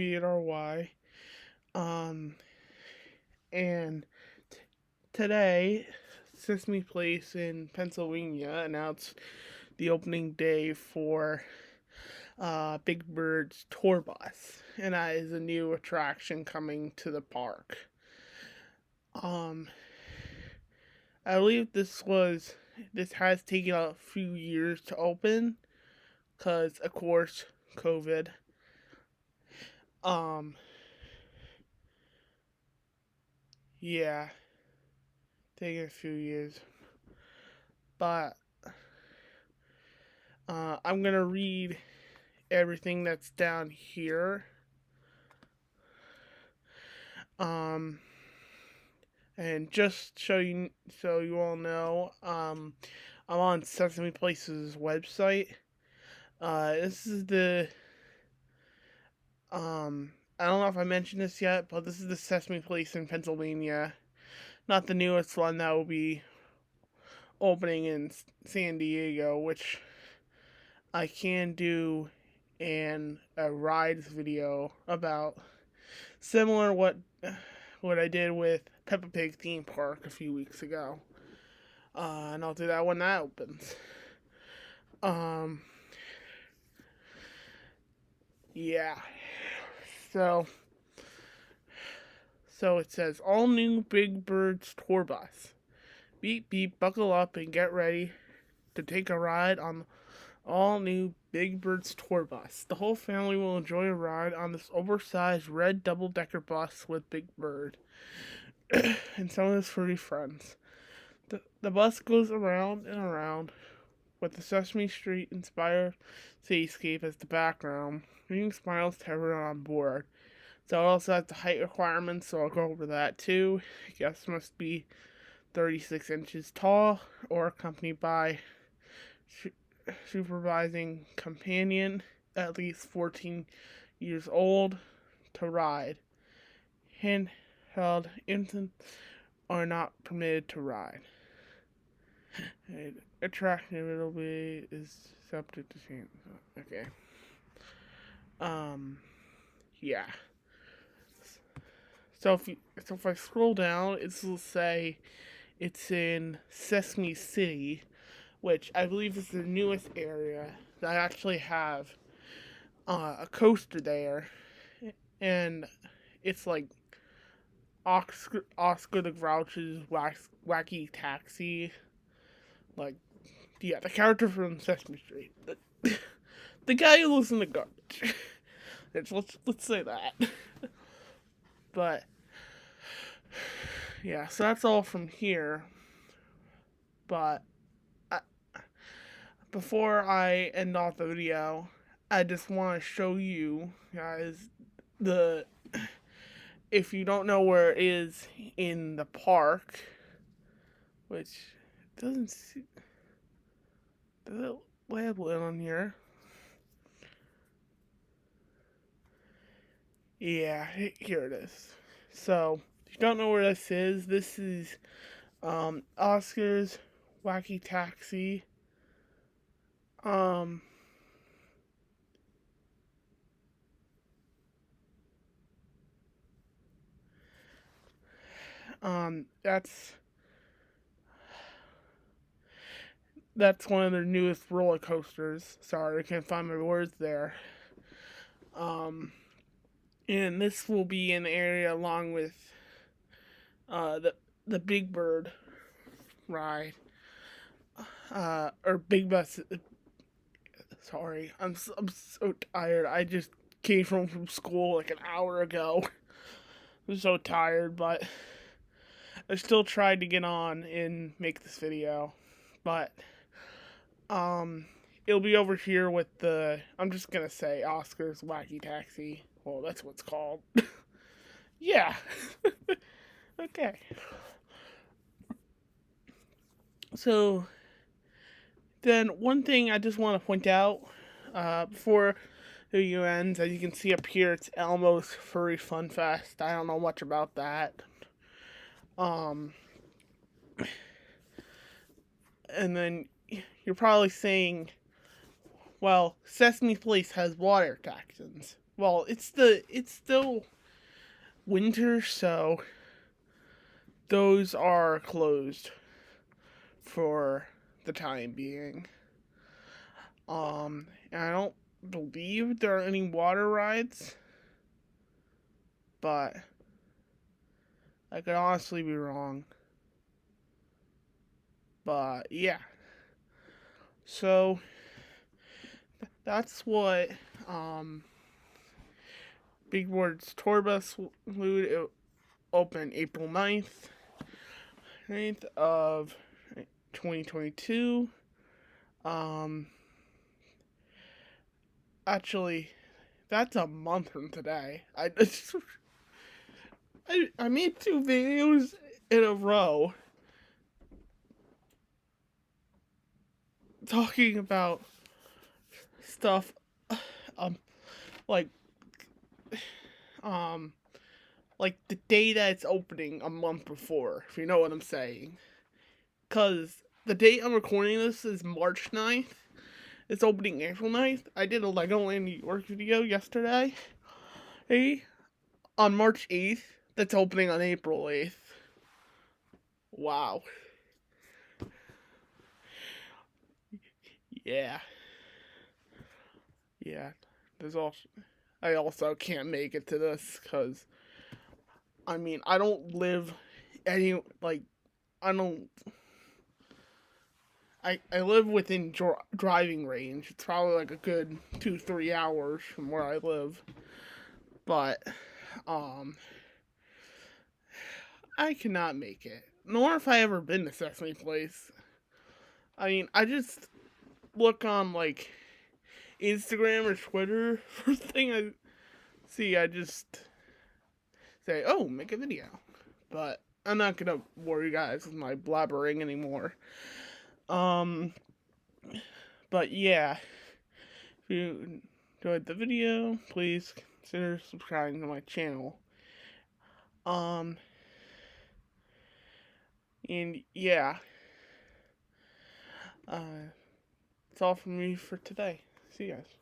BRY. Um, and today, Sesame Place in Pennsylvania announced the opening day for Big Bird's tour bus, and that is a new attraction coming to the park. Um, I believe this has taken a few years to open, cause of course COVID. Um, yeah, taking a few years, but I'm gonna read everything that's down here. Um, and just so you all know, I'm on Sesame Place's website. This is the I don't know if I mentioned this yet, but this is the Sesame Place in Pennsylvania, not the newest one that will be opening in San Diego, which I can do a rides video about, similar what I did with Peppa Pig theme park a few weeks ago. And I'll do that when that opens. Um, yeah. So, so it says all new Big Bird's tour bus. Beep beep, buckle up and get ready to take a ride on all new Big Bird's tour bus. The whole family will enjoy a ride on this oversized red double-decker bus with Big Bird and some of his furry friends. The bus goes around and around with the Sesame Street inspired cityscape as the background, bringing smiles to everyone on board. So it also has the height requirements, so I'll go over that too. Guests must be 36 inches tall or accompanied by supervising companion at least 14 years old to ride. Handheld infants are not permitted to ride. Attractivity is subject to change. Okay. Yeah. So if I scroll down, it'll say it's in Sesame City, which I believe is the newest area that actually have a coaster there, and it's like Oscar the Grouch's Wacky Taxi. Like, yeah, the character from Sesame Street, the guy who lives in the garbage. let's say that. But yeah, so that's all from here. But I, before I end off the video, I just want to show you guys the if you don't know where it is in the park, which doesn't see, does it label it on here? Yeah, here it is. So if you don't know where this is Oscar's Wacky Taxi. Um, that's one of their newest roller coasters. Sorry, I can't find my words there. Um, and this will be an area along with the Big Bird ride. Or Big Bus. Sorry, I'm so tired. I just came from school like an hour ago. I'm so tired, but I still tried to get on and make this video. But it'll be over here with I'm just gonna say Oscar's Wacky Taxi. Well, that's what it's called. Yeah. Okay. So then one thing I just want to point out before the video ends, as you can see up here, it's Elmo's Furry Fun Fest. I don't know much about that. And then you're probably saying, well, Sesame Place has water attractions, well, it's still winter, so those are closed for the time being. And I don't believe there are any water rides, but I could honestly be wrong. But yeah, so that's what Big Bird's Tour Bus would open April 9th of 2022. Um, actually, that's a month from today. I made 2 videos in a row talking about stuff um like um like the day that it's opening a month before, if you know what I'm saying. Cause the date I'm recording this is March 9th. It's opening April 9th. I did a Legoland New York video yesterday. Hey, on March 8th. That's opening on April 8th. Wow. Yeah. Yeah. There's also I also can't make it to this because I mean I don't live any like I don't I live within driving range. It's probably like a good 2-3 hours from where I live, but um I cannot make it. Nor have I ever been to Sesame Place. I mean, I just look on like Instagram or Twitter. First thing I see, I just say, "Oh, make a video." But I'm not gonna bore you guys with my blabbering anymore. Um, but yeah, if you enjoyed the video, please consider subscribing to my channel. Um, and yeah, that's all from me for today. See you guys.